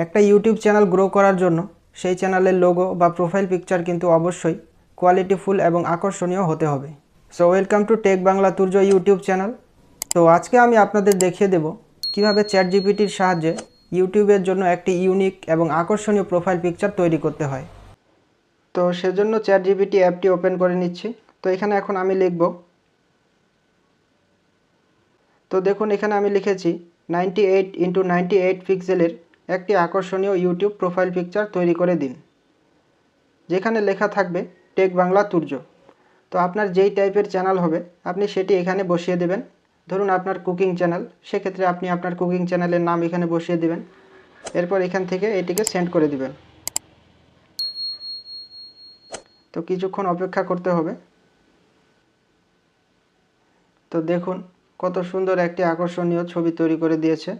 একটা YouTube channel grow করার জন্য সেই চ্যানেলের লোগো বা প্রোফাইল পিকচার কিন্তু অবশ্যই কোয়ালিটিফুল এবং আকর্ষণীয় হতে হবে। So welcome to Tech Bangla Turjo YouTube channel. তো আজকে আমি আপনাদের দেখিয়ে দেব কিভাবে চ্যাটজিপিটির সাহায্যে ইউটিউবের জন্য একটি ইউনিক এবং আকর্ষণীয় প্রোফাইল পিকচার তৈরি করতে হয়। তো সেজন্য চ্যাটজিপিটি অ্যাপটি ওপেন করে নিচ্ছি। তো এখানে এখন আমি লিখব, তো দেখুন এখানে আমি লিখেছি 98x98 পিক্সেলের একটি আকর্ষণীয় ইউটিউব প্রোফাইল পিকচার তৈরি করে দিন, যেখানে লেখা থাকবে টেক বাংলা তুর্য। তো আপনার যেই টাইপের চ্যানেল হবে আপনি সেটি এখানে বসিয়ে দেবেন। ধরুন আপনার কুকিং চ্যানেল, সেক্ষেত্রে আপনি আপনার কুকিং চ্যানেলের নাম এখানে বসিয়ে দেবেন। এরপর এখান থেকে এটিকে সেন্ড করে দিবেন। তো কিছুক্ষণ অপেক্ষা করতে হবে। তো দেখুন কত সুন্দর একটি আকর্ষণীয় ছবি তৈরি করে দিয়েছে।